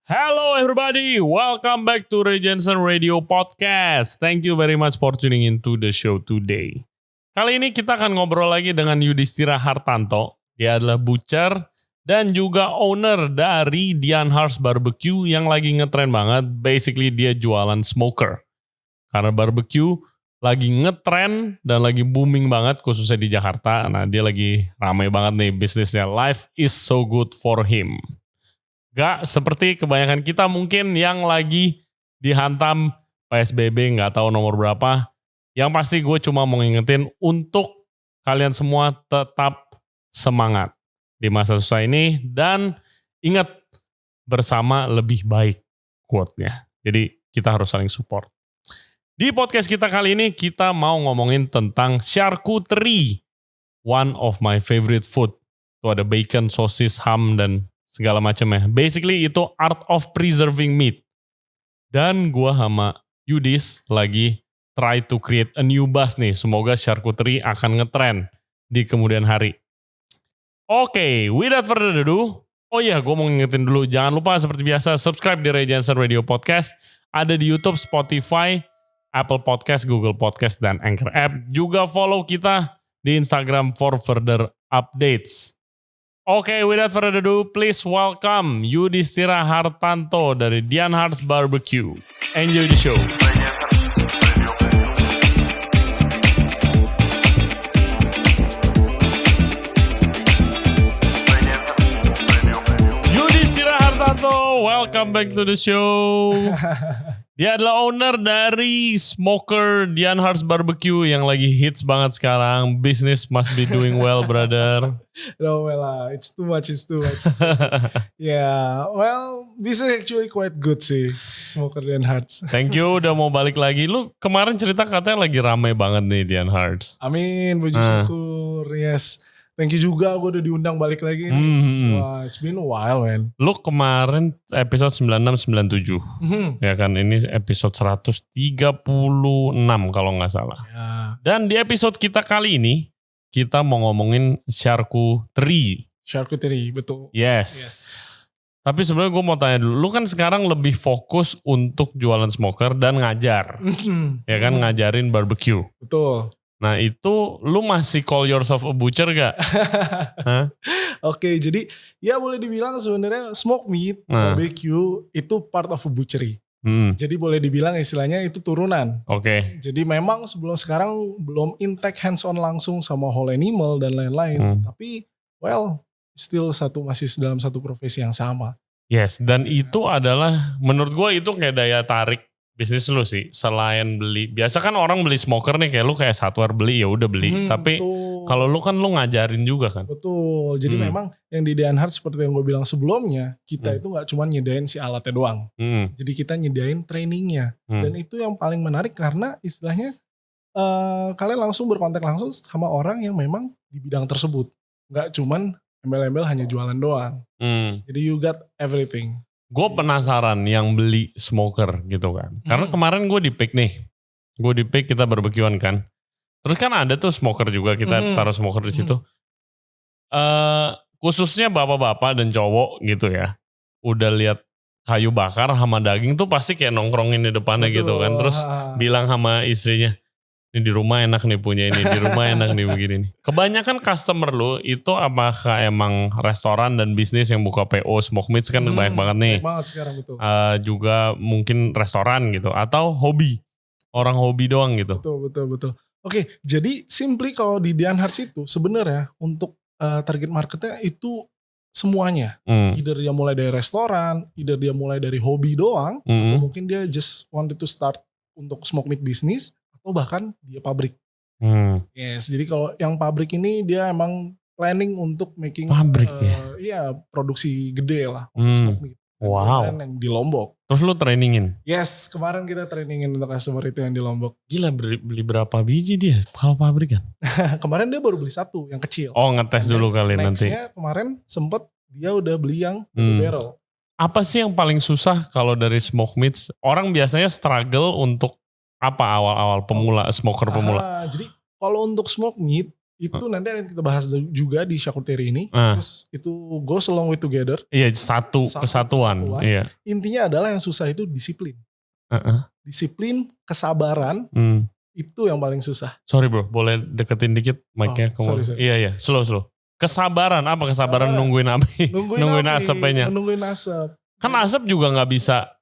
Hello everybody, welcome back to Ray Jensen Radio Podcast. Thank you very much for tuning into the show today. Kali ini kita akan ngobrol lagi dengan Yudhistira Hartanto. Dia adalah butcher dan juga owner dari Dian Hart's Barbecue yang lagi ngetrend banget. Basically dia jualan smoker. Karena barbecue lagi ngetrend dan lagi booming banget khususnya di Jakarta. Nah dia lagi ramai banget nih bisnisnya. Life is so good for him. Gak seperti kebanyakan kita mungkin yang lagi dihantam PSBB gak tahu nomor berapa. Yang pasti gue cuma mau ngingetin untuk kalian semua tetap semangat di masa susah ini. Dan ingat bersama lebih baik quote-nya. Jadi kita harus saling support. Di podcast kita kali ini kita mau ngomongin tentang charcuterie. One of my favorite food. Itu ada bacon, sosis, ham, dan segala macamnya. Basically itu art of preserving meat. Dan gua sama Yudis lagi try to create a new buzz nih. Semoga charcuterie akan ngetrend di kemudian hari. Oke, without further ado. Oh iya, gue mau ngingetin dulu. Jangan lupa seperti biasa subscribe di Ray Jensen Radio Podcast. Ada di YouTube, Spotify, Apple Podcast, Google Podcast, dan Anchor App. Juga follow kita di Instagram for further updates. Oke, without further ado, please welcome Yudhistira Hartanto dari Dian Hart's Barbecue. Enjoy the show. Yudhistira Hartanto, welcome back to the show. Dia adalah owner dari Smoker Dian Hart's Barbecue yang lagi hits banget sekarang. Business must be doing well, brother. No, well, it's too much. Yeah, well, business actually quite good sih, Smoker Dian Hart's. Thank you udah mau balik lagi. Lu kemarin cerita katanya lagi ramai banget nih Dian Hart's. Amin, puji syukur, yes. Thank you juga, gue udah diundang balik lagi. Wah, it's been a while, man. Lu kemarin episode 96-97. Ya kan, ini episode 136 kalau nggak salah. Yeah. Dan di episode kita kali ini, kita mau ngomongin charcuterie. Charcuterie, betul. Yes. Tapi sebenarnya gue mau tanya dulu, lu kan sekarang lebih fokus untuk jualan smoker dan ngajar. Ya kan, ngajarin barbecue. Betul. Nah itu lu masih call yourself a butcher gak? Oke, jadi ya boleh dibilang sebenarnya smoke meat, barbecue itu part of a butchery. Jadi boleh dibilang istilahnya itu turunan. Oke. Jadi memang sebelum sekarang belum intake hands on langsung sama whole animal dan lain-lain. Tapi well still masih dalam satu profesi yang sama. Yes, dan itu adalah menurut gue itu kayak daya tarik bisnis lu sih, selain beli. Biasa kan orang beli smoker nih kayak lu kayak hardware beli ya udah beli. Tapi kalau lu kan lu ngajarin juga kan. Betul. Jadi memang yang di Dian Hart's seperti yang gue bilang sebelumnya, kita itu gak cuma nyediain si alatnya doang. Jadi kita nyediain trainingnya. Dan itu yang paling menarik karena istilahnya kalian langsung berkontak langsung sama orang yang memang di bidang tersebut. Gak cuman embel-embel hanya jualan doang. Jadi you got everything. Gue penasaran yang beli smoker gitu kan. Karena kemarin gue di pick nih. Gue di pick kita barbekyuan kan. Terus kan ada tuh smoker juga, kita taruh smoker di situ. Khususnya bapak-bapak dan cowok gitu ya. Udah lihat kayu bakar sama daging tuh pasti kayak nongkrongin di depannya. Betul. Gitu kan. Terus bilang sama istrinya, ini di rumah enak nih punya ini, di rumah enak nih begini nih. Kebanyakan customer lu itu apakah emang restoran dan bisnis yang buka PO smoke meat kan banyak banget nih. Banyak banget sekarang, betul. Juga mungkin restoran gitu atau hobi. Orang hobi doang gitu. Betul. Oke, jadi simply kalau di Dian Hart's itu sebenarnya untuk target marketnya itu semuanya. Either dia mulai dari restoran, either dia mulai dari hobi doang, atau mungkin dia just wanted to start untuk smoke meat business, atau bahkan dia pabrik. Yes, jadi kalau yang pabrik ini dia emang planning untuk making pabrik iya produksi gede lah untuk smoke meat. Wow. Yang di Lombok. Terus lu trainingin? Yes, kemarin kita trainingin untuk customer itu yang di Lombok. Gila, beli berapa biji dia kalau pabrik kan? Kemarin dia baru beli satu yang kecil. Oh, ngetes dulu kali nanti. Nextnya kemarin sempet dia udah beli yang barrel. Apa sih yang paling susah kalau dari smoke meat? Orang biasanya struggle untuk apa awal-awal pemula, smoker pemula? Jadi kalau untuk smoke meat Itu nanti akan kita bahas juga di charcuterie ini. Terus itu goes along with together. Iya, satu kesatuan. Iya. Intinya adalah yang susah itu disiplin. Disiplin, kesabaran, itu yang paling susah. Sorry bro, boleh deketin dikit mic-nya? Sorry. Iya, slow. Kesabaran, apa kesabaran nungguin api? Nungguin asapnya. Nungguin asap. Kan asap juga gak bisa,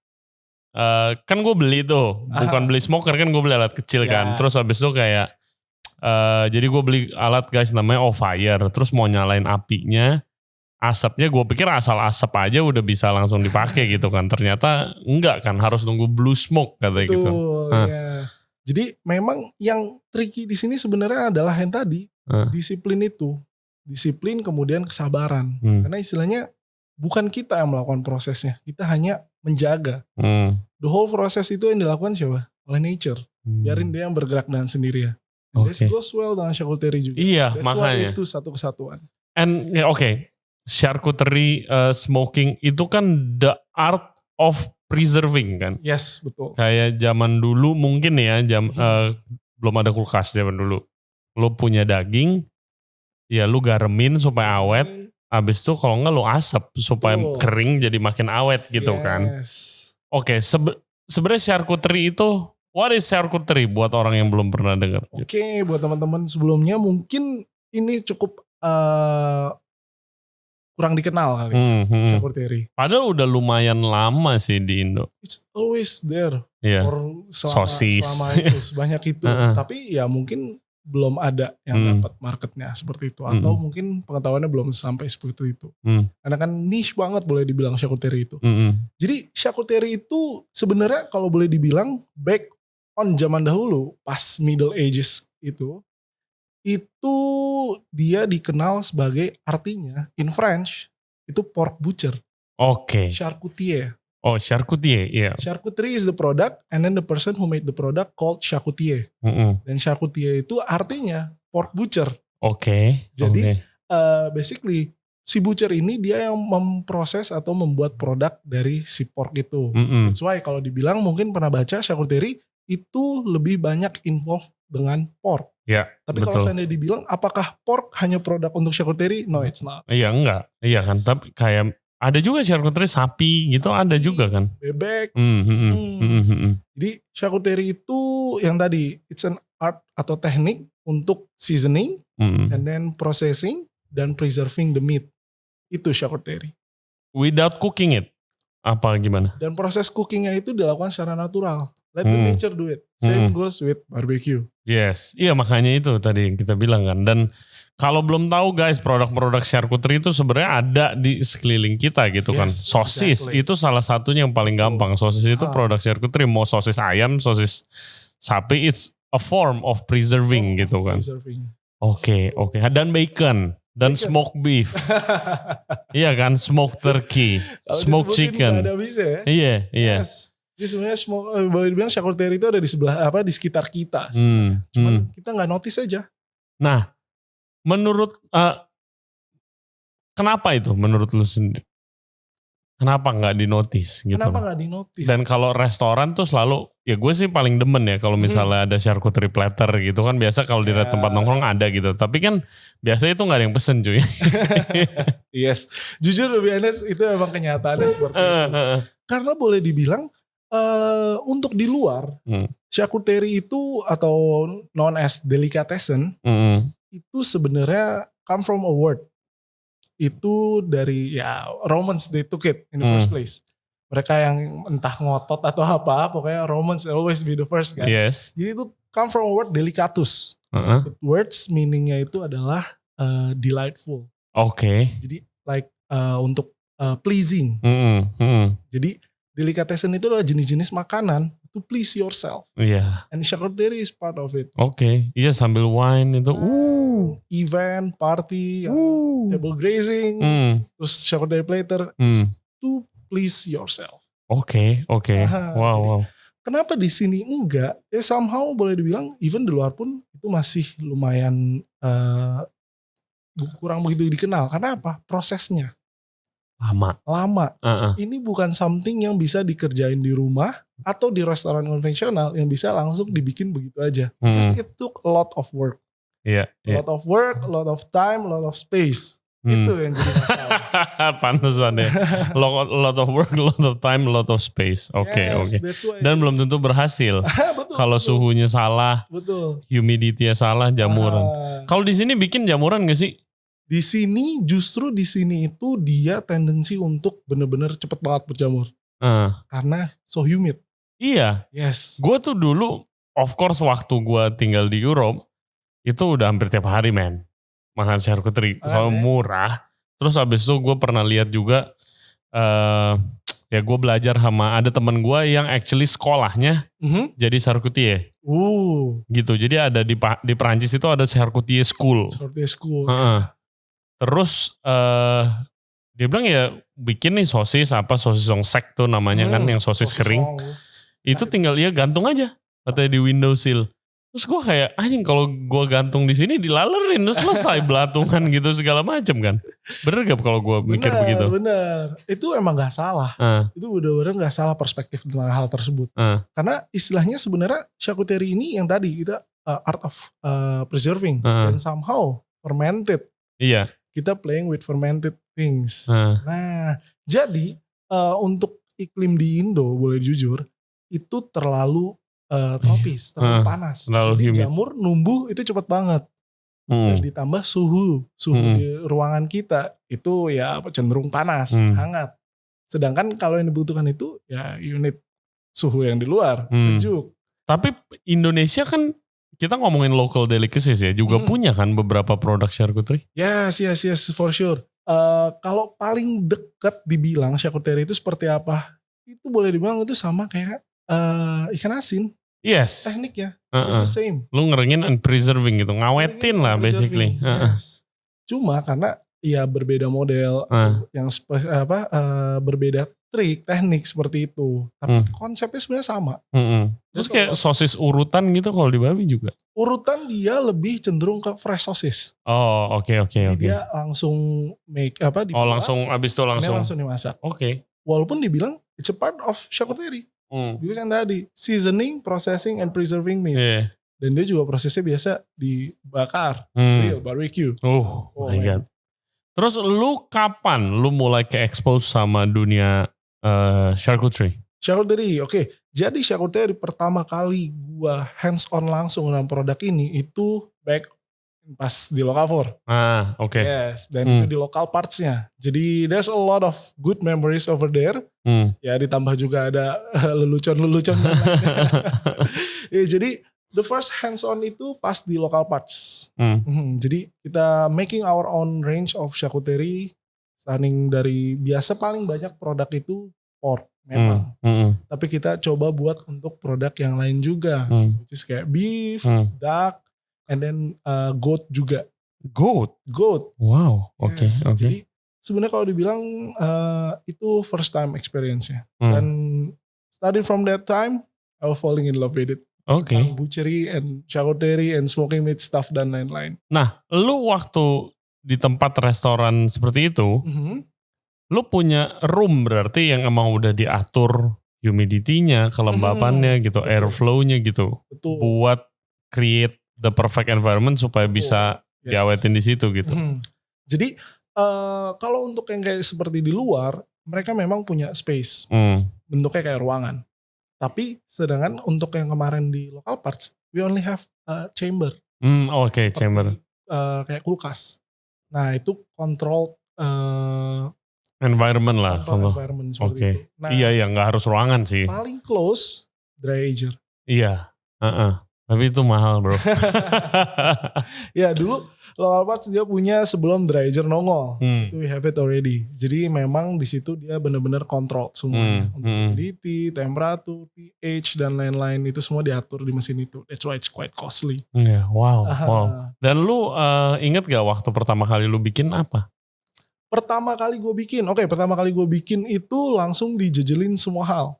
kan gue beli tuh, bukan beli smoker, kan gue beli alat kecil kan. Terus habis itu kayak, jadi gue beli alat guys namanya Fire, terus mau nyalain apinya, asapnya gue pikir asal asap aja udah bisa langsung dipakai gitu kan, ternyata enggak kan, harus nunggu blue smoke katanya gitu. Ya. Jadi memang yang tricky di sini sebenarnya adalah yang tadi, disiplin itu, disiplin kemudian kesabaran, karena istilahnya bukan kita yang melakukan prosesnya, kita hanya menjaga. The whole proses itu yang dilakukan siapa? Oleh nature, biarin dia yang bergerak dengan sendirinya. This goes well dengan charcuterie juga. Iya, That's makanya. why itu satu kesatuan. And charcuterie smoking itu kan the art of preserving kan. Yes, betul. Kayak zaman dulu mungkin ya, belum ada kulkas zaman dulu. Lo punya daging, ya lu garemin supaya awet. Abis itu kalau enggak lo asap supaya kering jadi makin awet gitu kan. Oke, sebenarnya charcuterie itu, what is charcuterie buat orang yang belum pernah dengar? Oke, buat teman-teman sebelumnya mungkin ini cukup kurang dikenal kali charcuterie. Padahal udah lumayan lama sih di Indo. It's always there. Sosis. Selama itu, sebanyak itu. Tapi ya mungkin belum ada yang dapat marketnya seperti itu. Atau mungkin pengetahuannya belum sampai seperti itu. Karena kan niche banget boleh dibilang charcuterie itu. Jadi charcuterie itu sebenarnya kalau boleh dibilang back on zaman dahulu pas Middle Ages itu dia dikenal sebagai, artinya in French itu pork butcher. Charcutier. Oh, charcutier, iya. Charcuterie is the product and then the person who made the product called charcutier. Dan charcutier itu artinya pork butcher. Jadi basically si butcher ini dia yang memproses atau membuat produk dari si pork itu. That's why kalau dibilang mungkin pernah baca charcuterie itu lebih banyak involved dengan pork. Ya, tapi betul. Kalau seandainya dibilang apakah pork hanya produk untuk charcuterie? No, it's not. Iya, enggak. Iya kan, tapi kayak ada juga charcuterie sapi gitu, ada juga kan. Bebek. Jadi charcuterie itu yang tadi, it's an art atau teknik untuk seasoning, and then processing, dan preserving the meat. Itu charcuterie. Without cooking it? Apa gimana? Dan proses cookingnya itu dilakukan secara natural. Let the nature do it. Same goes with barbecue. Yes, iya makanya itu tadi yang kita bilang kan. Dan kalau belum tahu guys, produk-produk charcuterie itu sebenarnya ada di sekeliling kita gitu kan. Sosis itu salah satunya yang paling gampang. Sosis itu produk charcuterie. Mau sosis ayam, sosis sapi, it's a form of preserving gitu kan. Oke. Dan bacon. Dan smoked beef. Iya kan, smoked turkey, smoked chicken. Ada bisa ya? Iya. Jadi sebenarnya boleh dibilang charcuterie itu ada di sebelah di sekitar kita. Cuman kita nggak notice aja. Nah, menurut kenapa itu menurut lu sendiri? Kenapa nggak dinotis gitu? Kenapa nggak dinotis? Dan kalau restoran tuh selalu, ya gue sih paling demen ya kalau misalnya ada charcuterie platter gitu kan, biasa kalau di tempat nongkrong ada gitu. Tapi kan biasanya itu nggak ada yang pesen cuy. Yes, jujur lebih honest itu emang kenyataannya seperti itu. Karena boleh dibilang untuk di luar charcuterie itu atau known as delicatessen itu sebenarnya come from a word. Itu dari Romans they took it in the first place. Mereka yang entah ngotot atau apa, pokoknya Romans always be the first kan. Yes. Jadi itu come from a word delicatus. Words meaningnya itu adalah delightful. Jadi like untuk pleasing. Jadi delicatessen itu adalah jenis-jenis makanan to please yourself. And charcuterie is part of it. Iya sambil wine itu. Event, party, table grazing, terus charcuterie platter to please yourself. Wow. Kenapa di sini enggak? Ya somehow boleh dibilang even di luar pun itu masih lumayan kurang begitu dikenal. Karena apa? Prosesnya lama. Ini bukan something yang bisa dikerjain di rumah atau di restoran konvensional yang bisa langsung dibikin begitu aja. Because it took a lot of work. Iya. A lot of work, a lot of time, a lot of space. Hmm. Itu yang jadi masalah. Pantesan ya. Lot of work, lot of time, lot of space. Oke. That's why. Dan belum tentu berhasil. Betul, Kalau betul. suhunya salah, Betul. humidity-nya salah, jamuran. Kalau di sini bikin jamuran gak sih? Di sini justru di sini itu dia tendensi untuk bener-bener cepet banget berjamur. Karena so humid. Iya. Yes. Gue tuh dulu, of course waktu gue tinggal di Europe, itu udah hampir tiap hari men. Makan charcuterie, soalnya murah. Terus abis itu gue pernah lihat juga, ya gue belajar sama ada temen gue yang actually sekolahnya jadi charcutier. Gitu, jadi ada di Perancis itu ada charcutier school. Charcutier school. Terus dia bilang ya bikin nih sosis sek tuh namanya kan yang sosis kering. Itu tinggal ya gantung aja katanya di windowsill. Terus gue kayak anjing kalau gue gantung di sini dilalerin terus selesai belatungan gitu segala macem kan. Bener gak kalau gue mikir begitu? Bener. Itu emang gak salah. Itu bener-bener gak salah perspektif tentang hal tersebut. Karena istilahnya sebenarnya charcuterie ini yang tadi kita art of preserving dan somehow fermented. Iya. Kita playing with fermented things. Nah, jadi untuk iklim di Indo boleh jujur itu terlalu tropis, terlalu panas. Jadi humid. Jamur numbuh itu cepat banget. Dan ditambah suhu di ruangan kita itu ya cenderung panas, hangat. Sedangkan kalau yang dibutuhkan itu ya unit suhu yang di luar, sejuk. Tapi Indonesia kan kita ngomongin local delicacies ya, juga punya kan beberapa produk charcuterie? Yes, for sure. Kalau paling dekat dibilang charcuterie itu seperti apa? Itu boleh dibilang itu sama kayak ikan asin. Yes. Tekniknya, it's the same. Lu ngeringin and preserving gitu, ngawetin lah basically. Yes. Cuma karena ya berbeda model, yang berbeda trik, teknik seperti itu. Tapi konsepnya sebenarnya sama. Terus kayak sosis urutan gitu kalau di Babi juga? Urutan dia lebih cenderung ke fresh sosis. Oh oke. Dia langsung dibuat, langsung abis itu langsung dimasak. Oke. Walaupun dibilang it's a part of charcuterie. Because yang tadi seasoning, processing, and preserving meat. Yeah. Dan dia juga prosesnya biasa dibakar, grill, barbecue. My God. Terus lu kapan lu mulai ke-expose sama dunia charcuterie? Charcuterie, oke. Jadi charcuterie pertama kali gua hands on langsung dengan produk ini itu back pas di Locavor. Oke. Yes, dan itu di local parts-nya. Jadi there's a lot of good memories over there. Ya ditambah juga ada lelucon-lelucon. Ya, jadi the first hands on itu pas di local parts. Jadi kita making our own range of charcuterie. Starting dari biasa paling banyak produk itu pork memang. Tapi kita coba buat untuk produk yang lain juga. Which is kayak beef, duck, and then goat juga. Goat. Wow. Oke. Jadi sebenarnya kalau dibilang itu first time experience-nya. Dan starting from that time, I was falling in love with it. Oke. Butchery and charcuterie and smoking meat stuff dan lain-lain. Nah, lu waktu di tempat restoran seperti itu, lu punya room berarti yang emang udah diatur humidity-nya, kelembapannya gitu, airflow-nya gitu. Betul. Buat create the perfect environment supaya bisa diawetin di situ gitu. Jadi kalau untuk yang kayak seperti di luar, mereka memang punya space, bentuknya kayak ruangan. Tapi sedangkan untuk yang kemarin di local parts, we only have chamber. Oke, chamber. Kayak kulkas. Nah itu control environment lah. Environment seperti itu. Nah, iya, nggak harus ruangan sih. Paling close dry ager. Iya. Tapi itu mahal bro. Ya dulu local parts dia punya sebelum dry ager nongol. We have it already. Jadi memang di situ dia benar-benar kontrol semuanya. Untuk humidity, temperatur, pH dan lain-lain itu semua diatur di mesin itu. That's why it's quite costly. Yeah, wow. Dan lu inget gak waktu pertama kali lu bikin apa? Pertama kali gue bikin itu langsung dijejelin semua hal.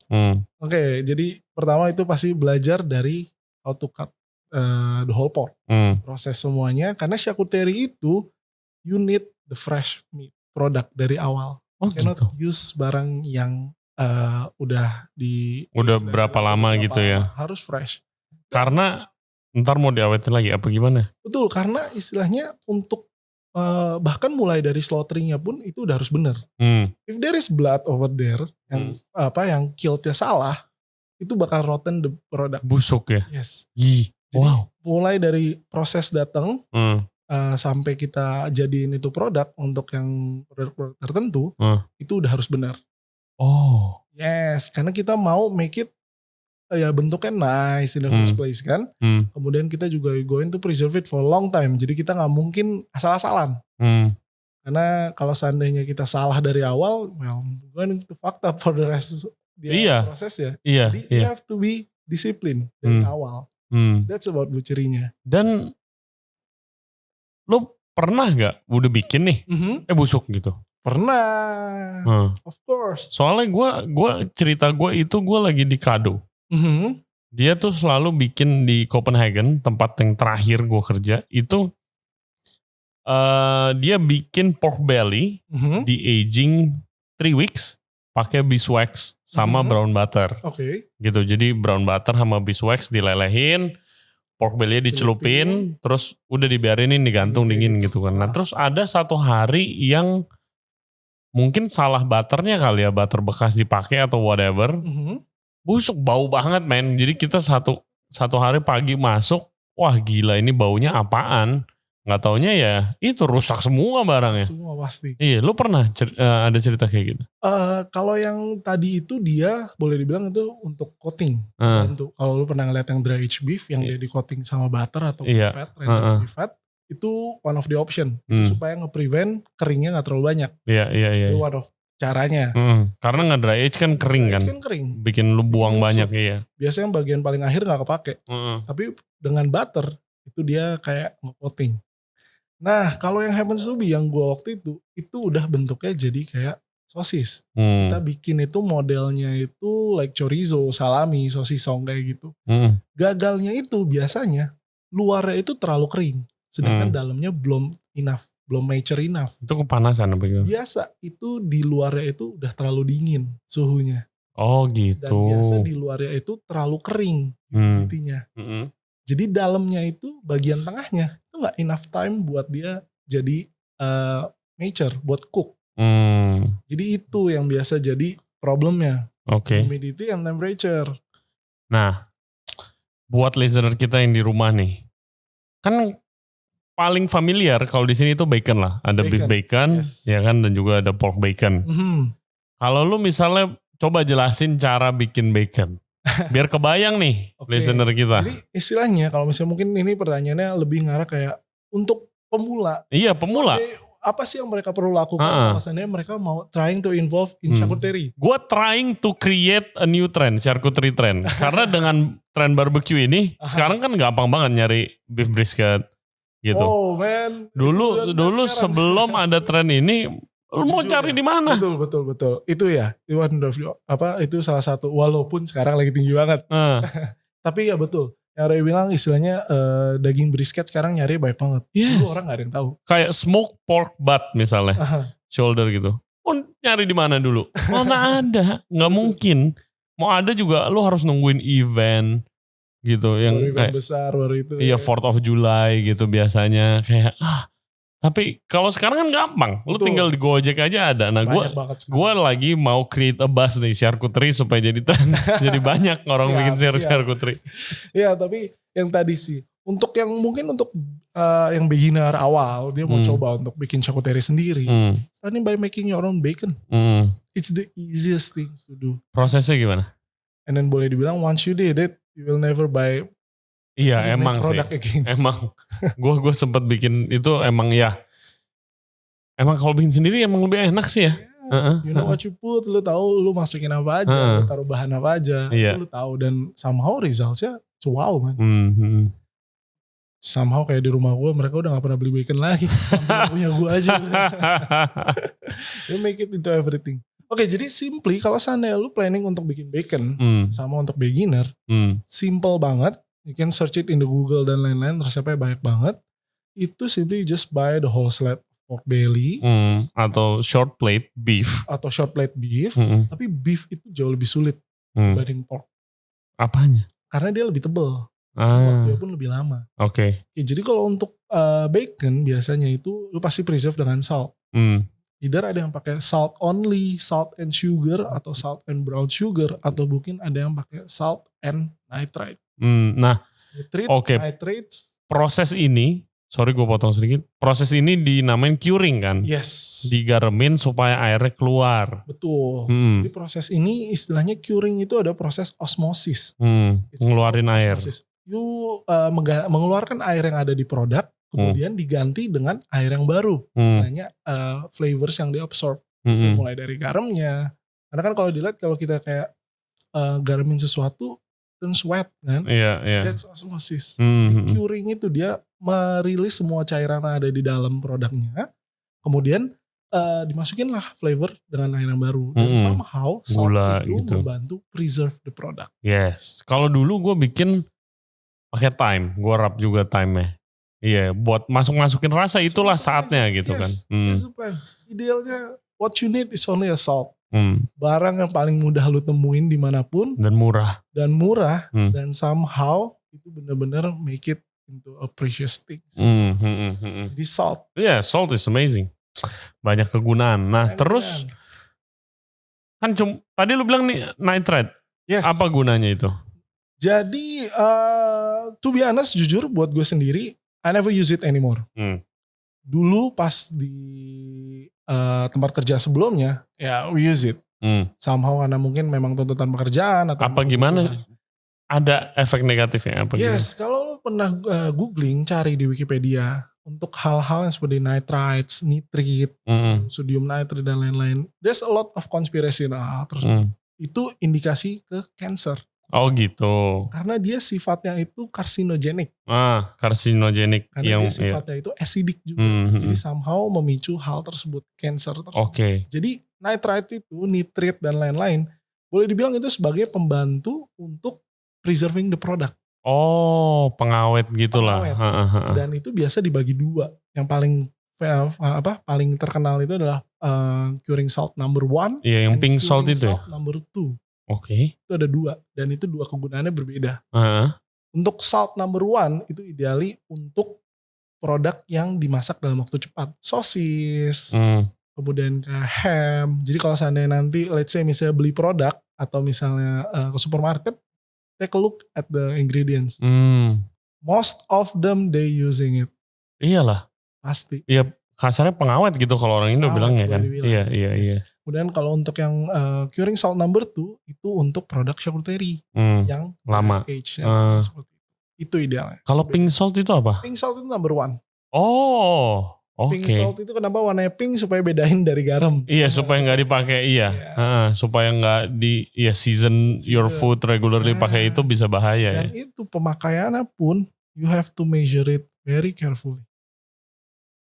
Oke, jadi pertama itu pasti belajar dari how to cut the whole pork. Proses semuanya. Karena charcuterie itu you need the fresh meat product dari awal. Cannot use barang yang udah berapa lama gitu ya. Harus fresh. Karena Ntar mau diawetin lagi apa gimana? Betul, karena istilahnya untuk bahkan mulai dari slaughternya pun itu udah harus benar. If there is blood over there yang killednya salah, itu bakal rotten the product. Busuk ya? Yes. Jadi mulai dari proses datang sampai kita jadiin itu produk untuk yang produk tertentu, itu udah harus benar. Oh. Yes, karena kita mau make it ya bentuknya nice in the first place kan. Kemudian kita juga going to preserve it for a long time. Jadi kita nggak mungkin asal-asalan. Karena kalau seandainya kita salah dari awal, well, going to fucked up for the rest prosesnya. Jadi you have to be discipline dari awal. That's about butchery-nya. Dan lo pernah nggak udah bikin nih, busuk gitu? Pernah, of course. Soalnya cerita gue itu gue lagi di Kado. Dia tuh selalu bikin di Copenhagen, tempat yang terakhir gue kerja, itu dia bikin pork belly di aging 3 weeks pakai beeswax sama brown butter. Gitu, jadi brown butter sama beeswax dilelehin, pork belly dicelupin, terus udah dibiarinin digantung dingin gitu kan. Nah terus ada satu hari yang mungkin salah butternya kali ya, butter bekas dipakai atau whatever. Busuk, bau banget men. Jadi kita satu hari pagi masuk, wah gila ini baunya apaan. Gak taunya ya itu rusak semua barangnya. Semua pasti. Iya, lu pernah ada cerita kayak gitu? Kalau yang tadi itu dia boleh dibilang itu untuk coating. Kalau lu pernah ngeliat yang dry aged beef yang dia di coating sama butter atau fat, random beef fat, itu one of the option. Itu supaya nge-prevent keringnya gak terlalu banyak. Iya. Itu one of caranya. Karena nggak dry age kan kering kan. Bikin lu buang banyak ya. Biasanya yang bagian paling akhir gak kepake. Tapi dengan butter itu dia kayak nge-coating. Nah kalau yang happens to be yang gue waktu itu udah bentuknya jadi kayak sosis. Kita bikin itu modelnya itu like chorizo, salami, sosisong kayak gitu. Gagalnya itu biasanya luarnya itu terlalu kering. Sedangkan dalamnya belum mature enough. Itu kepanasan apa gitu? Biasa itu di luarnya itu udah terlalu dingin suhunya. Oh gitu. Dan biasa di luarnya itu terlalu kering humidity-nya. Jadi dalamnya itu bagian tengahnya itu gak enough time buat dia jadi mature, buat cook. Jadi itu yang biasa jadi problemnya. Humidity and temperature. Nah, buat listener kita yang di rumah nih, kan paling familiar kalau di sini itu bacon lah. Ada beef bacon, ya kan, dan juga ada pork bacon. Kalau lu misalnya coba jelasin cara bikin bacon, biar kebayang nih listener kita. Jadi istilahnya kalau misalnya mungkin ini pertanyaannya lebih ngarah kayak untuk pemula. Iya pemula. Apa sih yang mereka perlu lakukan kalau seandainya mereka mau trying to involve in charcuterie? Gue trying to create a new trend, charcuterie trend. Karena dengan tren barbecue ini, sekarang kan gampang banget nyari beef brisket. Gitu. Oh man. Dulu sebelum ada tren ini, lu mau cari di mana? Betul. Itu ya, itu salah satu. Walaupun sekarang lagi tinggi banget. Tapi ya betul. Yang Ray bilang istilahnya daging brisket sekarang nyari banyak banget. Dulu orang gak ada yang tahu. Kayak smoked pork butt misalnya, shoulder gitu. Oh, nyari di mana dulu? Mana ada? Nggak mungkin. Mau ada juga, lu harus nungguin event. Gitu yang kayak besar baru itu. Iya 4th of July gitu biasanya kayak tapi kalau sekarang kan gampang. Lu tinggal di Gojek aja ada. Nah gue lagi mau create a buzz nih charcuterie supaya jadi tren. Jadi banyak orang bikin charcuterie. Iya tapi yang tadi sih untuk yang mungkin untuk yang beginner awal dia mau coba untuk bikin charcuterie sendiri. Starting by making your own bacon. It's the easiest thing to do. Prosesnya gimana? And then boleh dibilang once you did it, you will never buy. Iya emang sih. Emang gue sempat bikin itu emang ya. Emang kalau bikin sendiri emang lebih enak sih ya. You know what you put, lu tahu lu masukin apa aja, lu taruh bahan apa aja, lu tahu dan somehow resultsnya wow man. Somehow kayak di rumah gue mereka udah gak pernah beli bacon lagi, punya gue aja. You make it into everything. Oke, jadi simply kalau seandainya lu planning untuk bikin bacon sama untuk beginner, simple banget. You can search it in the Google dan lain-lain, resepnya banyak banget. Itu simply just buy the whole slab pork belly. Atau short plate beef. Tapi beef itu jauh lebih sulit dibanding pork. Apanya? Karena dia lebih tebal. Waktunya pun lebih lama. Oke. Jadi kalau untuk bacon biasanya itu lu pasti preserve dengan salt. Either ada yang pakai salt only, salt and sugar, atau salt and brown sugar, atau mungkin ada yang pakai salt and nitrite. Nah, nitrate, nitrates. Proses ini, sorry gue potong sedikit, proses ini dinamain curing kan? Yes. Digaremin supaya airnya keluar. Betul. Jadi proses ini istilahnya curing itu ada proses osmosis. Ngeluarin air. You mengeluarkan air yang ada di produk, kemudian diganti dengan air yang baru. Istilahnya flavors yang diabsorb. Mulai dari garamnya. Karena kan kalau dilihat kalau kita kayak garamin sesuatu, turns wet kan. That's osmosis. Di curing itu dia merilis semua cairan yang ada di dalam produknya. Kemudian dimasukinlah flavor dengan air yang baru. Dan somehow salt itu gitu. Membantu preserve the product. Yes. Kalau dulu gue bikin pakai thyme. Gue rub juga thyme-nya. Iya, buat masukin rasa itulah saatnya gitu kan. Idealnya what you need is only a salt. Barang yang paling mudah lu temuin dimanapun. Dan murah. Dan somehow itu benar-benar make it into a precious thing. Jadi salt. Yeah, salt is amazing. Banyak kegunaan. Nah terus kan tadi lu bilang nih nitrate. Yes. Apa gunanya itu? Jadi to be honest jujur buat gue sendiri I never use it anymore. Dulu pas di tempat kerja sebelumnya, ya we use it. Somehow karena mungkin memang tuntutan pekerjaan atau apa gimana? Ada efek negatifnya apa? Yes, kalau lo pernah googling, cari di Wikipedia untuk hal-hal yang seperti nitrites, nitrate, sodium nitrate dan lain-lain. There's a lot of conspiracy hal tersebut. Itu indikasi ke cancer. Oh gitu. Karena dia sifatnya itu carcinogenic. Carcinogenic. Karena dia sifatnya itu acidic juga. Jadi somehow memicu hal tersebut, cancer tersebut. Oke. Jadi nitrite itu, nitrate dan lain-lain, boleh dibilang itu sebagai pembantu untuk preserving the product. Oh, pengawet gitulah. Dan itu biasa dibagi dua. Yang paling terkenal itu adalah curing salt number 1. Iya, yang pink salt itu ya. Salt number 2. Oke. Itu ada 2 dan itu 2 kegunaannya berbeda. Untuk salt number 1 itu ideally untuk produk yang dimasak dalam waktu cepat. Sosis, kemudian kayak ham. Jadi kalau seandainya nanti let's say misalnya beli produk atau misalnya ke supermarket, take a look at the ingredients. Most of them they using it. Iyalah. Pasti. Iya, kasarnya pengawet gitu kalau orang Indo bilangnya kan. Iya. Kemudian kalau untuk yang curing salt number 2 itu untuk produk charcuterie yang lama. Age seperti itu idealnya. Kalau pink salt itu apa? Pink salt itu number 1. Oh, oke. Pink salt itu kenapa warnanya pink supaya bedain dari garam. Iya, supaya nggak dipakai supaya nggak season your food regularly pakai itu bisa bahaya. Dan itu pemakaiannya pun you have to measure it very carefully.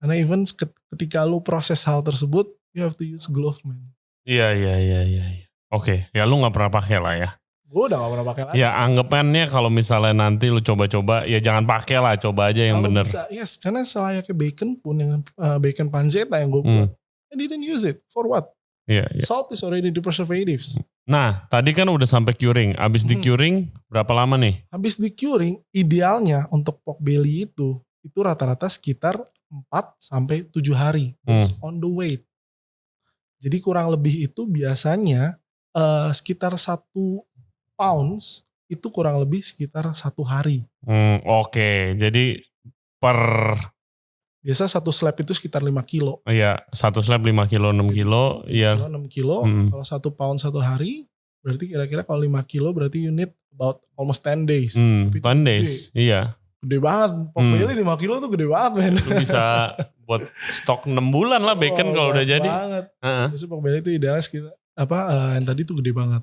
Karena even ketika lu proses hal tersebut, you have to use glove, man. Iya. Oke, ya lu gak pernah pakai lah ya. Gue udah gak pernah pakai lagi. Ya anggapannya kalau misalnya nanti lu coba-coba, ya jangan pakai lah, coba aja yang bener. Yes, karena selayaknya bacon pun, yang bacon pancetta yang gue buat, I didn't use it. For what? Iya. Salt is already the preservatives. Nah, tadi kan udah sampai curing. Abis di curing, berapa lama nih? Habis di curing, idealnya untuk pork belly itu rata-rata sekitar 4-7 hari based on the weight. Jadi kurang lebih itu biasanya sekitar 1 pounds itu kurang lebih sekitar 1 hari. Oke. Jadi biasa 1 slab itu sekitar 5 kilo. Iya, 1 slab 5 kilo, 6 kilo. Iya. 6 kilo, kalau 1 pound 1 hari, berarti kira-kira kalau 5 kilo berarti you need about almost 10 days. 10 days, iya. Gede banget, pork belly 5 kilo tuh gede banget men. Lu bisa buat stok 6 bulan lah bacon kalau udah jadi. Banget. Biasanya pork belly itu idealnya sekitar, yang tadi tuh gede banget.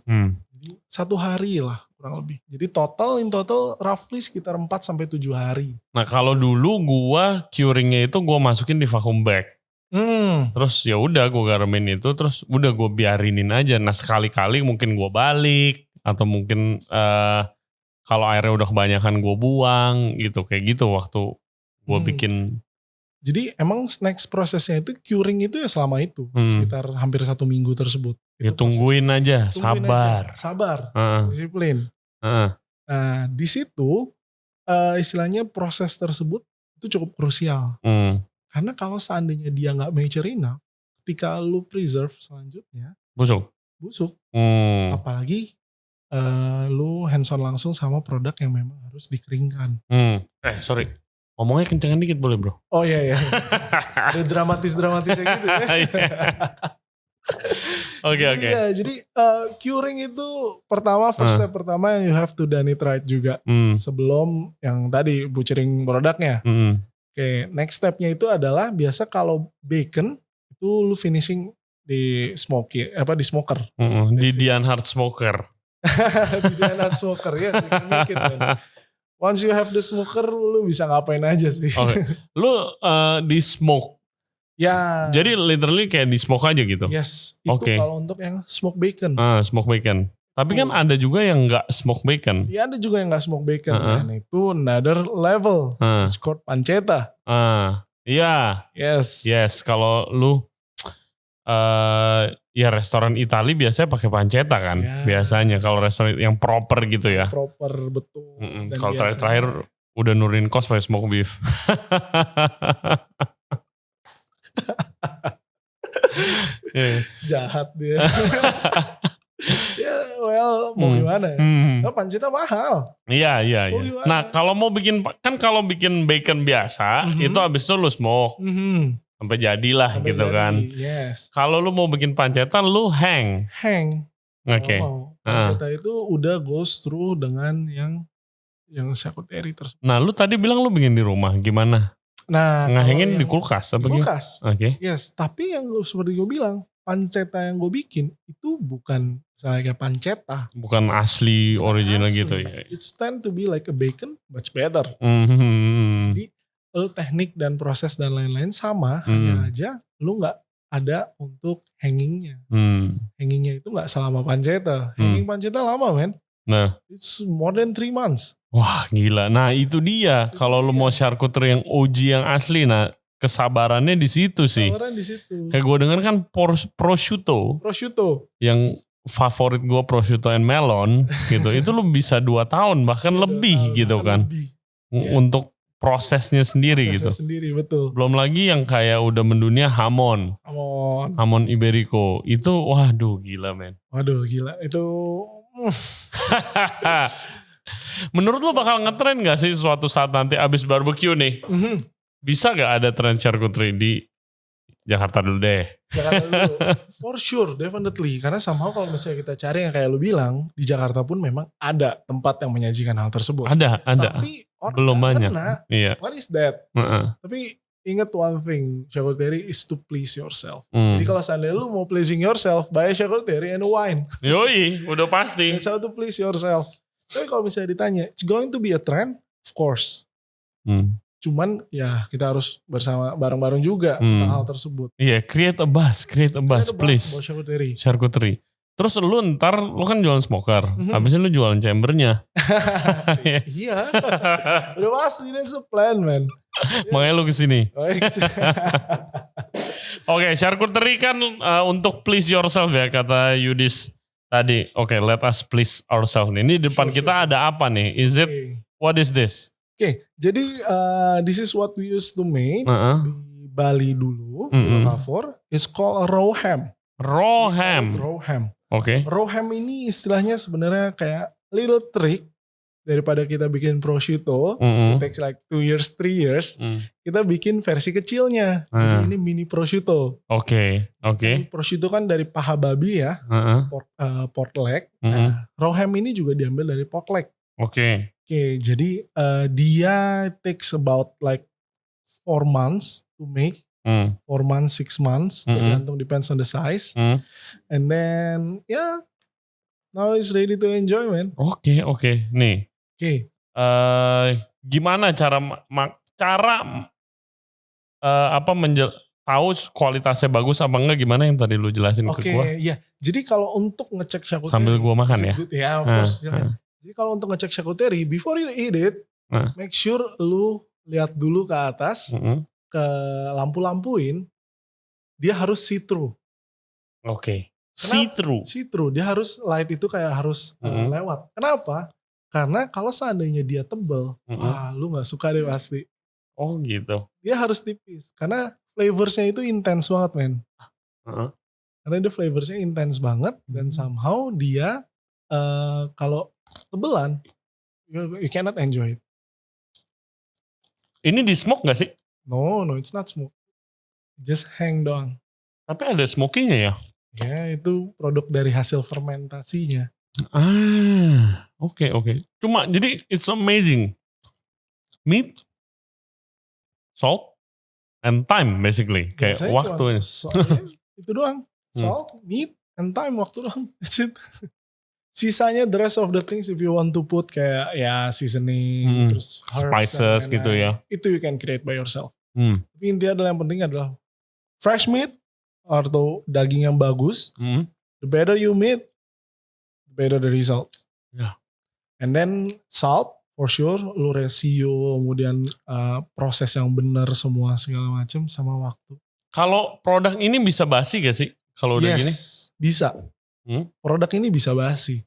Jadi 1 hari lah kurang lebih. Jadi in total roughly sekitar 4-7 hari. Nah kalau dulu gua curingnya itu gua masukin di vacuum bag. Terus ya udah gua garemin itu, terus udah gua biarinin aja. Nah sekali-kali mungkin gua balik atau mungkin kalau airnya udah kebanyakan gue buang gitu, kayak gitu waktu gue bikin. Jadi emang next prosesnya itu curing itu ya selama itu sekitar hampir 1 minggu tersebut. Ya tungguin aja, sabar. Disiplin. Nah di situ istilahnya proses tersebut itu cukup krusial. Karena kalau seandainya dia nggak mature enough, ketika lu preserve selanjutnya busuk. Apalagi lu hands on langsung sama produk yang memang harus dikeringkan. Sorry. Ngomongnya kencengan dikit boleh bro? Oh iya. Ada dramatisnya gitu ya. Oke. Iya, jadi curing itu first step pertama yang you have to done it right juga. Sebelum yang tadi butchering produknya. Oke, next stepnya itu adalah biasa kalau bacon itu lu finishing di di smoker. Di Dionhard Smoker. Di Dionhard Smoker ya. Once you have the smoker, lu bisa ngapain aja sih. Okay. Lu di smoke. Ya. Jadi literally kayak di smoke aja gitu. Yes. Itu kalau untuk yang smoke bacon. Smoke bacon. Tapi kan ada juga yang nggak smoke bacon. Iya ada juga yang nggak smoke bacon. Dan itu another level. It's called pancetta. Iya. Yes. Kalau lu ya restoran Itali biasanya pakai pancetta kan. Biasanya kalau restoran yang proper gitu ya. Proper betul. Kalau terakhir udah nurunin cost pakai smoke beef. Jahat dia. Mau gimana ya? Nah, pancetta mahal. Iya. Nah kalau bikin bacon biasa itu abis itu lu smoke. Sampai jadilah gitu kan. Yes. Kalau lu mau bikin pancetta lu hang. Oke. Pancetta itu udah goes through dengan yang charcuterie tersebut. Nah lu tadi bilang lu bikin di rumah gimana? Nah ngehangin di kulkas apa di kulkas. Oke. Yes, tapi yang seperti gue bilang, pancetta yang gue bikin itu bukan misalnya kayak pancetta. Bukan asli original gitu ya. It's tend to be like a bacon, much better. Jadi teknik dan proses dan lain-lain sama, hanya aja lu nggak ada untuk hangingnya. Hangingnya itu nggak selama pancetta. Hanging pancetta lama men. Nah, it's more than 3 months. Wah gila. Nah itu dia. Kalau lu mau charcuterie yang OG yang asli, nah kesabarannya di situ sih. Kesabaran di situ. Kayak gue denger kan prosciutto. Yang favorit gue prosciutto and melon gitu. Itu lu bisa 2 tahun bahkan lebih gitu kan. Untuk prosesnya sendiri gitu. Sendiri betul. Belum lagi yang kayak udah mendunia hamon iberico. Itu waduh gila men. Waduh gila itu. Menurut lu bakal ngetren gak sih suatu saat nanti abis barbecue nih? Bisa gak ada tren charcuterie di Jakarta dulu deh? Jakarta dulu. For sure, definitely. Karena somehow kalau misalnya kita cari yang kayak lu bilang, di Jakarta pun memang ada tempat yang menyajikan hal tersebut. Ada. Tapi belum banyak. Iya. What is that? Tapi ingat one thing, charcuterie is to please yourself. Jadi kalau seandainya lu mau pleasing yourself, buy a charcuterie and a wine. Yoi, udah pasti. That's how to please yourself. Tapi kalau misalnya ditanya, it's going to be a trend? Of course. Cuman ya kita harus bareng-bareng juga tentang hal tersebut. Iya, create a buzz, please. Charcuterie. Terus lu kan jualan smoker. Habisnya lu jualan chambernya. Iya. Udah pasti, ini plan man. Makanya lu kesini. Oke, charcuterie kan untuk please yourself ya kata Yudis tadi. Oke, let us please ourselves. Ini di depan kita ada apa nih? What is this? Oke, jadi this is what we used to make di Bali dulu di Lokavor. It's called raw ham. Raw ham. Oke. Raw ham ini istilahnya sebenarnya kayak little trick daripada kita bikin prosciutto. It takes like 2 years, 3 years. Kita bikin versi kecilnya. Jadi ini mini prosciutto. Oke. Prosciutto kan dari paha babi ya, pork leg. Nah, raw ham ini juga diambil dari pork leg. Oke, jadi dia takes about like 4 months to make. 4 months, 6 months, tergantung depends on the size. And then now it's ready to enjoy man. Oke. Nih. Gimana cara tahu kualitasnya bagus apa enggak, gimana yang tadi lu jelasin ke gua? Oke, iya. Jadi kalau untuk ngecek charcuterie sambil gua makan ya. Ya, of course. Jadi kalau untuk ngecek charcuterie, before you eat it, make sure lu lihat dulu ke atas, ke lampu-lampuin, dia harus see through. Oke. See through. Dia harus light itu kayak harus lewat. Kenapa? Karena kalau seandainya dia tebel, wah lu gak suka deh pasti. Oh gitu. Dia harus tipis. Karena flavorsnya itu intens banget men. Karena dia flavorsnya intens banget. Dan somehow dia kalau tebelan, you cannot enjoy it. Ini di smoke gak sih? No, it's not smoke. Just hang doang. Tapi ada smokinya ya? Ya itu produk dari hasil fermentasinya. Oke. Cuma jadi it's amazing. Meat, salt, and time basically. Kayak Biasanya waktunya. Itu doang. Salt, meat, and time, waktu doang. That's it. Sisanya the rest of the things if you want to put kayak ya seasoning, terus herbs, spices gitu ya. Itu you can create by yourself. Tapi intinya adalah yang penting adalah fresh meat atau daging yang bagus. The better you meat, the better the result. Yeah. And then salt for sure, lu ratio, kemudian proses yang benar semua segala macam sama waktu. Kalau produk ini bisa basi gak sih? Kalau udah gini? Bisa. Produk ini bisa basi.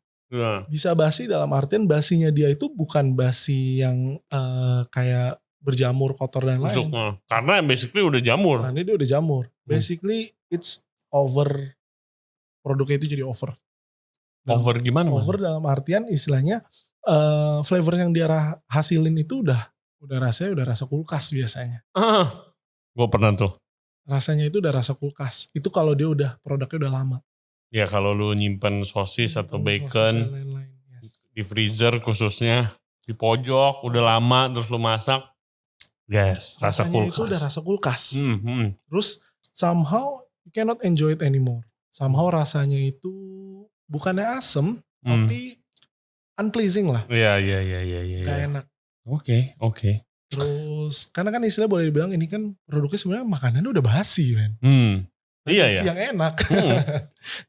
Bisa basi dalam artian basinya dia itu bukan basi yang kayak berjamur, kotor dan lain. Karena basically udah jamur. Karena dia udah jamur. Basically it's over. Produknya itu jadi over. Over gimana? Over dalam artian istilahnya flavor yang dia hasilin itu udah rasa kulkas biasanya. Gue pernah tuh. Rasanya itu udah rasa kulkas. Itu kalau dia produknya udah lama. Ya kalau lu nyimpen sosis atau bacon di freezer khususnya di pojok udah lama terus lu masak, rasa kulkas. Itu udah rasa kulkas. Terus somehow you cannot enjoy it anymore. Somehow rasanya itu bukannya asem tapi unpleasing lah. Iya. Gak enak. Oke. Terus karena kan istilah boleh dibilang ini kan produknya sebenarnya makanannya udah basi men. Iya. Yang enak.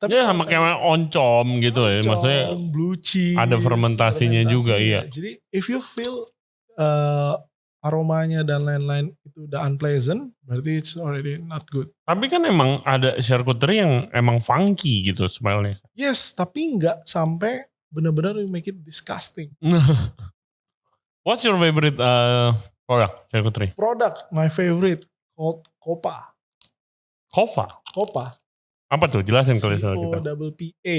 Tapi ya sama kayak oncom gitu ya. Maksudnya blue cheese. Ada fermentasinya juga iya. Jadi if you feel aromanya dan lain-lain itu udah unpleasant, berarti it's already not good. Tapi kan emang ada charcuterie yang emang funky gitu smell-nya. Yes, tapi nggak sampai benar-benar make it disgusting. What's your favorite product charcuterie? My favorite called Copa. Copa. Apa tuh? Jelasin ke listener kita. C-O-P-P-A.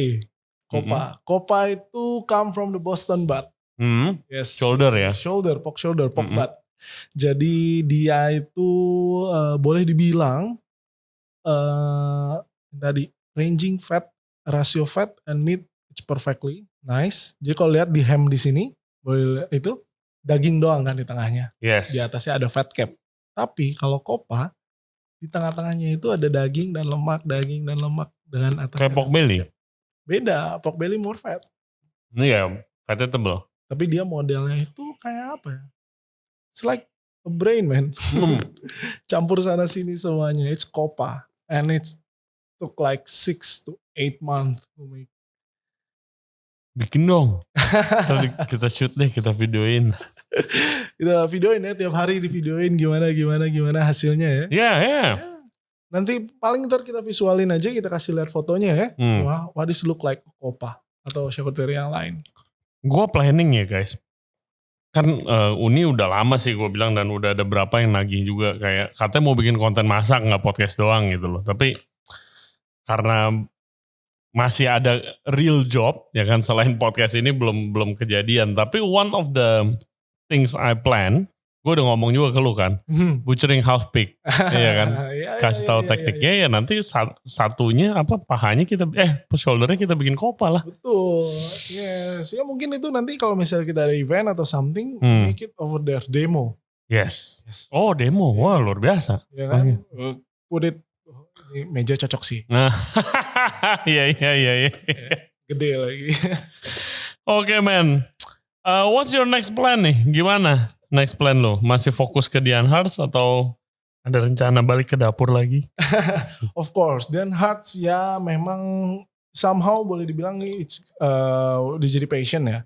Copa. Copa itu come from the Boston butt. Yes. Shoulder ya? Pork shoulder, pork butt. Jadi dia itu boleh dibilang tadi ranging fat, ratio fat and meat it's perfectly nice. Jadi kalau lihat di ham di sini, boleh itu daging doang kan di tengahnya. Yes. Di atasnya ada fat cap. Tapi kalau Copa di tengah-tengahnya itu ada daging dan lemak dengan atas. Kayak pork belly? Beda, pork belly more fat. Iya, fatnya tebal. Tapi dia modelnya itu kayak apa ya? It's like a brain man. Campur sana sini semuanya. It's Copa. And it took like 6 to 8 months to make. Bikin dong. Kita shoot deh, kita videoin. Kita videoin ya, tiap hari di videoin gimana hasilnya ya. Yeah. Nanti paling ntar kita visualin aja, kita kasih lihat fotonya ya. Wah, what is look like Copa atau charcuterie yang lain. Gue planning ya guys. Kan Uni udah lama sih gue bilang dan udah ada berapa yang nagih juga kayak katanya mau bikin konten masak nggak podcast doang gitu loh. Tapi karena masih ada real job ya kan selain podcast ini belum kejadian. Tapi one of the things I plan, gue udah ngomong juga ke lu kan, butchering house pig, iya kan, kasih tahu tekniknya ya nanti satunya apa pahanya kita, shouldernya kita bikin Copa lah. Betul, yes, ya mungkin itu nanti kalau misalnya kita ada event atau something, make it over there demo. Yes. Oh demo, wah luar biasa. Ya kan, put it, meja cocok sih. Nah, iya. Gede lagi. Oke man, what's your next plan nih? Gimana next plan lo? Masih fokus ke Dian Hearts atau ada rencana balik ke dapur lagi? Of course, Dian Hearts ya memang somehow boleh dibilang it's udah jadi passion ya.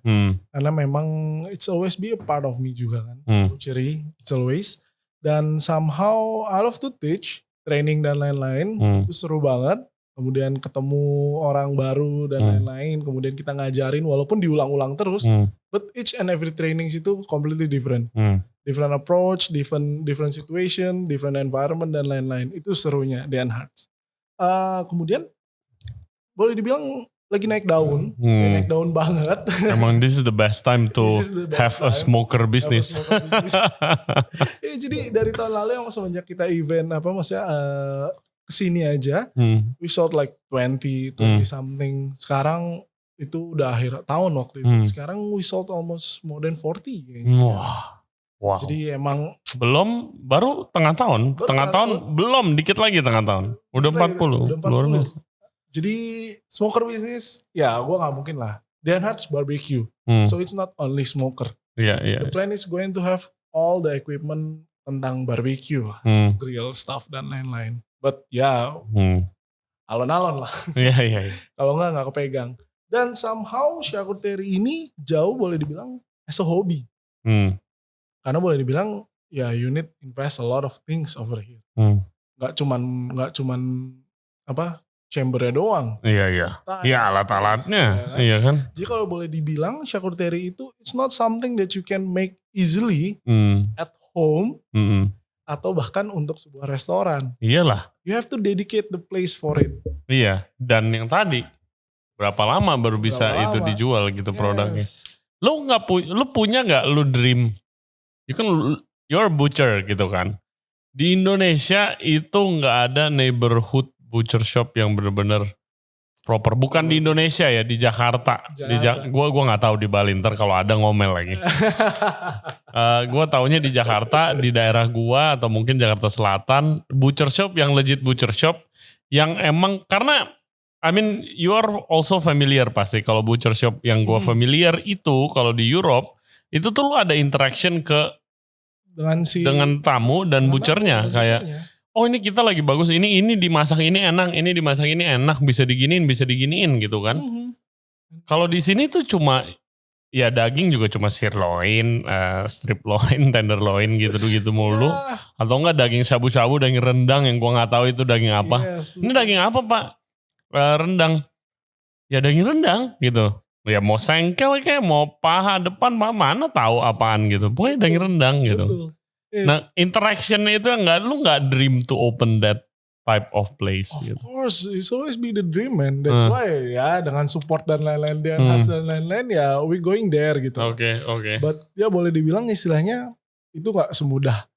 Karena memang it's always be a part of me juga kan. Butchery, it's always. Dan somehow I love to teach, training dan lain-lain. Itu seru banget. kemudian ketemu orang baru dan lain-lain, kemudian kita ngajarin walaupun diulang-ulang terus, but each and every trainings itu completely different. Different approach, different situation, different environment dan lain-lain. Itu serunya Dan Hartz. Kemudian boleh dibilang lagi naik daun, naik daun banget. Emang this is the best time to have a smoker business. Jadi dari tahun lalu yang semenjak kita event kesini aja, we sold like 20 something. Sekarang itu udah akhir tahun waktu itu. Sekarang we sold almost more than 40 kayaknya. Wow. Jadi emang baru tengah tahun. Belum, dikit lagi tengah tahun. Udah 40. Luar biasa. Jadi smoker business, ya gue gak mungkin lah. Dan Hartz barbecue. So it's not only smoker. The plan is going to have all the equipment tentang barbecue, grill stuff dan lain-lain. But ya, alon-alon lah. Kalau gak kepegang. Dan somehow charcuterie ini jauh boleh dibilang as a hobby. Karena boleh dibilang ya you need invest a lot of things over here. Gak cuman chambernya doang. Iya, alat-alatnya. Iya kan. Jadi kalau boleh dibilang charcuterie itu it's not something that you can make easily at home. Atau bahkan untuk sebuah restoran. Iyalah. You have to dedicate the place for it. Iya. Dan yang tadi, berapa lama baru bisa itu dijual gitu produknya. Lu punya nggak lu dream? You're a butcher gitu kan. Di Indonesia itu nggak ada neighborhood butcher shop yang benar-benar proper. Bukan di Indonesia ya, di Jakarta. Gua nggak tahu di Bali, ntar kalau ada ngomel lagi. Gua taunya di Jakarta, di daerah gua atau mungkin Jakarta Selatan, butcher shop yang legit butcher shop yang emang karena you are also familiar pasti kalau butcher shop yang gua familiar itu kalau di Europe itu tuh lu ada interaction dengan tamu dan butchernya kayak oh ini kita lagi bagus, ini dimasak ini enak, ini dimasak ini enak, bisa diginiin gitu kan. Kalau di sini tuh cuma ya daging juga cuma sirloin, strip loin, tenderloin gitu mulu. Atau enggak daging shabu-shabu, daging rendang yang gua nggak tahu itu daging apa. Ini daging apa Pak? Rendang. Ya daging rendang gitu. Ya mau sengkel kayak mau paha depan mana tahu apaan gitu. Pokoknya daging rendang gitu. Nah interactionnya itu lu nggak dream to open that type of place. Of course, it's always be the dream man. That's why ya dengan support dan lain-lain dan lain-lain ya we going there gitu. Oke. But ya boleh dibilang istilahnya itu nggak semudah.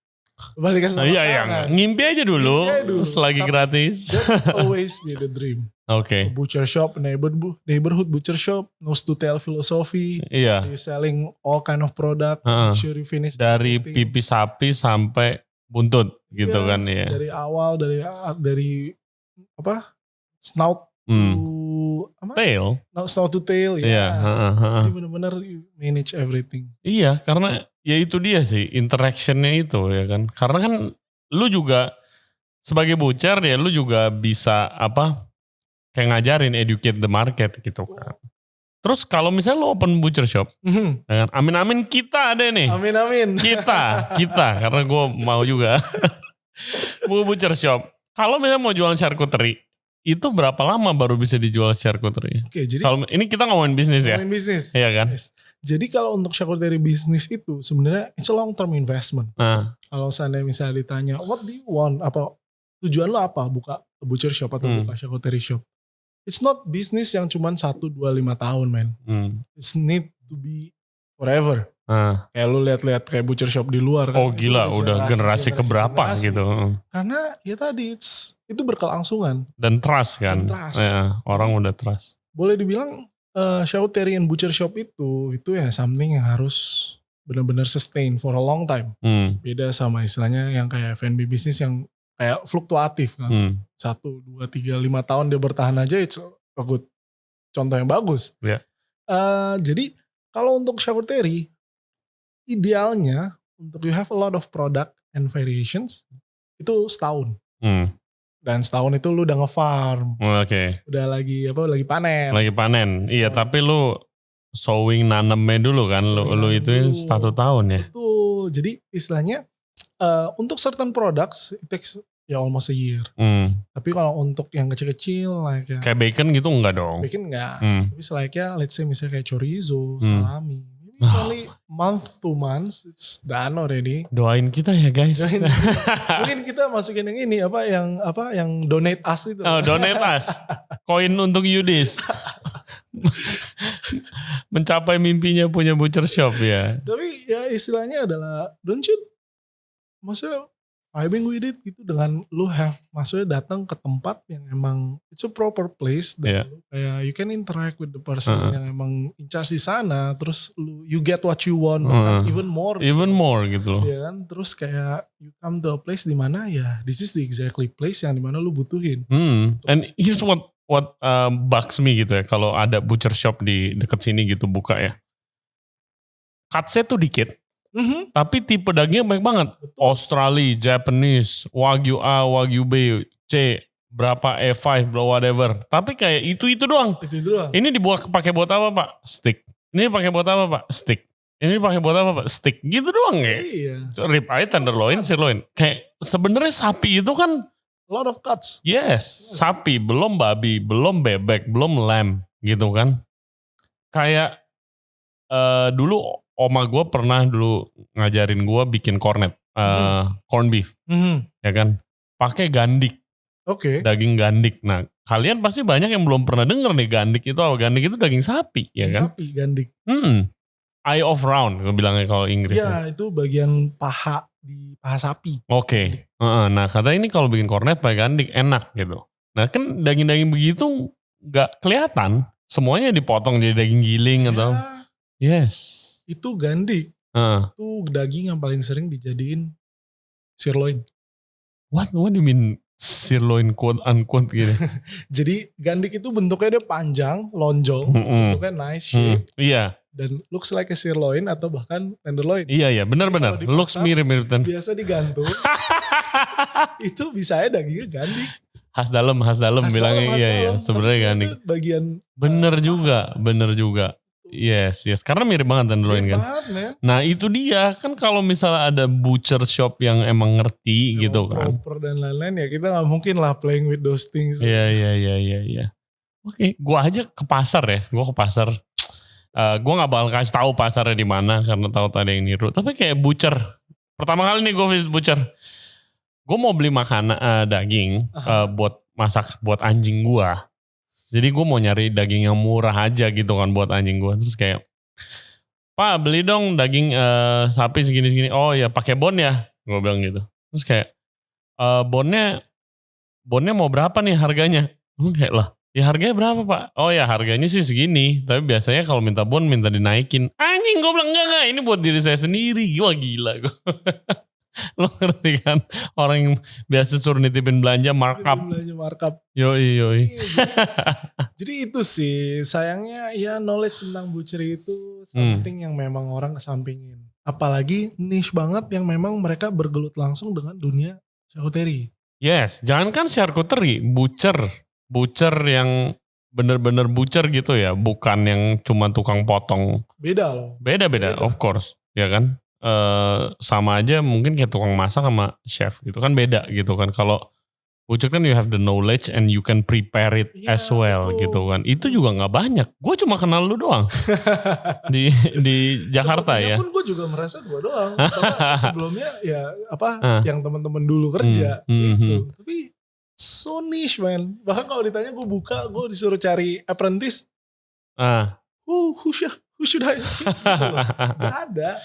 Balikan Iya, ngimpi aja dulu selagi gratis. That always be the dream. Oke. Butcher shop, neighborhood butcher shop, nose to tail philosophy. Iya. You selling all kind of product, make sure you finish dari pipi sapi sampai buntut gitu kan ya. Dari awal dari snout to tail. Snout to tail ya. Jadi benar-benar you manage everything. Iya, karena ya itu dia sih interactionnya itu ya kan. Karena kan lu juga sebagai butcher ya lu juga bisa kayak ngajarin educate the market gitu kan. Terus kalau misalnya lu open butcher shop, ya kan? Amin kita ada nih. Amin. Kita karena gue mau juga butcher shop. Kalau misalnya mau jualan charcuterie, itu berapa lama baru bisa dijual charcuterie? Oke, jadi kalau ini kita ngomongin bisnis ya. Ngomongin bisnis. Iya kan? Yes. Jadi kalau untuk charcuterie bisnis itu sebenarnya it's a long term investment. Kalau misalnya ditanya, what do you want? Tujuan lo apa buka butcher shop atau buka charcuterie shop? It's not business yang cuma 1, 2, 5 tahun man. It's need to be forever. Kayak lu lihat kayak butcher shop di luar kan. Oh gila udah generasi keberapa gitu. Karena ya tadi itu berkelangsungan. Dan trust kan. Ya, orang udah trust. Boleh dibilang charcuterie and butcher shop itu ya something yang harus benar-benar sustain for a long time. Beda sama istilahnya yang kayak F&B bisnis yang kayak fluktuatif kan. 1, 2, 3, 5 tahun dia bertahan aja itu contoh yang bagus. Yeah. Jadi kalau untuk charcuterie idealnya untuk you have a lot of product and variations itu setahun. Dan setahun itu lu udah nge-farm. Oke. Udah lagi panen. Lagi panen. Iya, tapi lu sowing nanemnya dulu kan. Lu itu 1 tahun ya. Betul. Jadi istilahnya untuk certain products it takes ya almost a year. Tapi kalau untuk yang kecil-kecil like ya, kayak bacon gitu enggak dong? bacon enggak. Tapi like ya let's say misalnya kayak chorizo, salami. Only month 2 months it's done already. Doain kita ya guys. Mungkin kita masukin yang ini yang donate us itu. Oh, donate us. Koin untuk Yudis. Mencapai mimpinya punya butcher shop ya. Tapi ya istilahnya adalah don't you maksudnya vibing with it gitu dengan lu maksudnya datang ke tempat yang emang it's a proper place dan kayak you can interact with the person yang emang in charge di sana, terus you get what you want, bahkan even more gitu loh. Ya kan, terus kayak you come to a place di mana ya this is the exactly place yang dimana lu butuhin. And here's what bugs me gitu ya, kalau ada butcher shop di deket sini gitu buka ya. Cutnya tuh dikit. Tapi tipe dagingnya banyak banget. Betul. Australia, Japanese, Wagyu A, Wagyu B, C, berapa E5, whatever. Tapi kayak itu doang. Itu doang. Ini dibuat pakai buat apa Pak? Steak. Ini pakai buat apa Pak? Steak. Ini pakai buat apa Pak? Steak. Gitu doang ya. Iya. Rib eye, tenderloin, sirloin. Kayak sebenarnya sapi itu kan a lot of cuts. Yes, sapi, belum babi, belum bebek, belum lamb gitu kan. Kayak dulu oma gue pernah dulu ngajarin gue bikin cornet, corn beef, ya kan, pakai gandik, daging gandik. Nah, kalian pasti banyak yang belum pernah denger nih gandik itu apa? Gandik itu daging sapi, ya kan? Sapi, gandik. Eye of round, gue bilangnya kalau Inggris. Iya, itu bagian paha di paha sapi. Oke. Nah, kata ini kalau bikin cornet pakai gandik enak gitu. Nah, kan daging-daging begitu nggak kelihatan, semuanya dipotong jadi daging giling atau. Yes. Itu gandik. Itu daging yang paling sering dijadiin sirloin. What do you mean sirloin quote unquote gitu? Jadi gandik itu bentuknya dia panjang, lonjong, bentuknya nice shape. Iya. Dan looks like a sirloin atau bahkan tenderloin. Iya, benar-benar. Looks mirip-mirip. Biasa digantung. Itu bisanya dagingnya gandik. Khas dalam bilangnya iya. Sebenarnya gandik. Bagian bener juga. Yes. Karena mirip banget tenderloin kan. Nah itu dia kan, kalau misalnya ada butcher shop yang emang ngerti gitu kan. Proper dan lain-lain ya, kita gak mungkin lah playing with those things. Iya. Oke, gua aja ke pasar ya. Gua ke pasar. Gua gak bakal kasih tahu pasarnya di mana karena tahu ada yang niru. Tapi kayak butcher. Pertama kali nih gue visit butcher. Gue mau beli makanan daging buat masak buat anjing gua. Jadi gue mau nyari daging yang murah aja gitu kan buat anjing gue. Terus kayak, Pak beli dong daging sapi segini-segini. Oh ya pakai bon ya, gue bilang gitu. Terus kayak, bonnya mau berapa nih harganya? Gue kayak lah, ya harganya berapa Pak? Oh ya harganya sih segini. Tapi biasanya kalau minta bon minta dinaikin. Anjing, gue bilang enggak, ini buat diri saya sendiri. Gila gue. Lo ngerti kan, orang yang biasa suruh nitipin belanja markup. Yoi. Jadi itu sih sayangnya ya, knowledge tentang butchery itu something yang memang orang kesampingin. Apalagi niche banget yang memang mereka bergelut langsung dengan dunia charcuterie. Yes, jangankan charcuterie, butcher yang bener-bener butcher gitu ya, bukan yang cuma tukang potong. Beda loh. Beda, of course, ya kan. Sama aja mungkin kayak tukang masak sama chef gitu kan, beda gitu kan. Kalau butcher kan you have the knowledge and you can prepare it as well gitu kan. Itu juga nggak banyak. Gue cuma kenal lu doang di Jakarta. Sepertinya ya. Pun gue juga merasa gue doang. Sebelumnya ya yang teman-teman dulu kerja gitu. Tapi so niche man. Bahkan kalau ditanya gue disuruh cari apprentice. Who should I? Gak ada.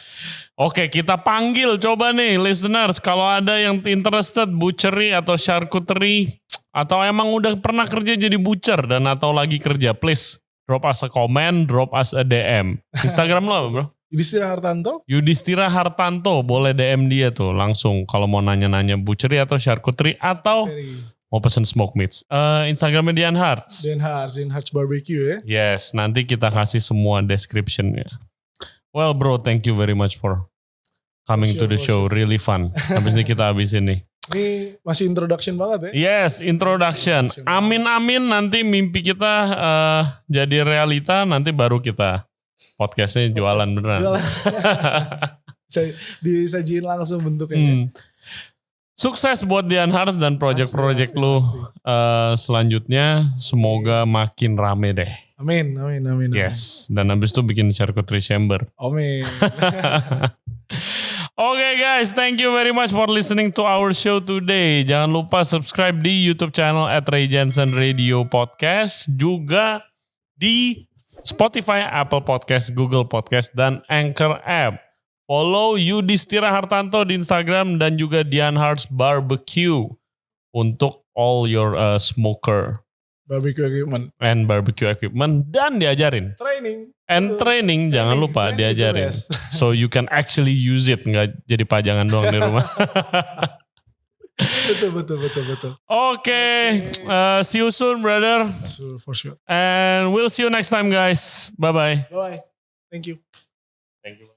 Oke, kita panggil coba nih listeners, kalau ada yang interested butchery atau charcuterie atau emang udah pernah kerja jadi butcher dan atau lagi kerja, please drop us a comment, drop us a DM. Instagram lo apa bro? Yudhistira Hartanto, boleh DM dia tuh langsung kalau mau nanya-nanya butchery atau charcuterie atau mau pesen smoke meats. Instagramnya Dian Hearts Barbecue ya. Yes, nanti kita kasih semua description-nya. Well bro, thank you very much for coming to the show. Really fun. Habis ini kita habisin nih. Ini masih introduction banget ya? Yes, introduction. Amin nanti mimpi kita jadi realita, nanti baru kita podcastnya jualan beneran. Disajiin langsung bentuknya. Sukses buat Dian Hart dan project-project Pasti, lu pasti. selanjutnya. Semoga makin rame deh. Amin. Yes, dan habis itu bikin charcuterie chamber. Amin. Okay guys, thank you very much for listening to our show today. Jangan lupa subscribe di YouTube channel @RayJensenRadio Podcast, juga di Spotify, Apple Podcast, Google Podcast, dan Anchor App. Follow Yudhistira Hartanto di Instagram dan juga Dian Hart's Barbecue untuk all your smoker Barbecue equipment. and barbecue equipment, dan diajarin. Training, jangan lupa diajarin. So you can actually use it, nggak jadi pajangan doang di rumah. Betul. Okay, see you soon, brother. For sure. And we'll see you next time, guys. Bye-bye. Bye. Thank you. Thank you.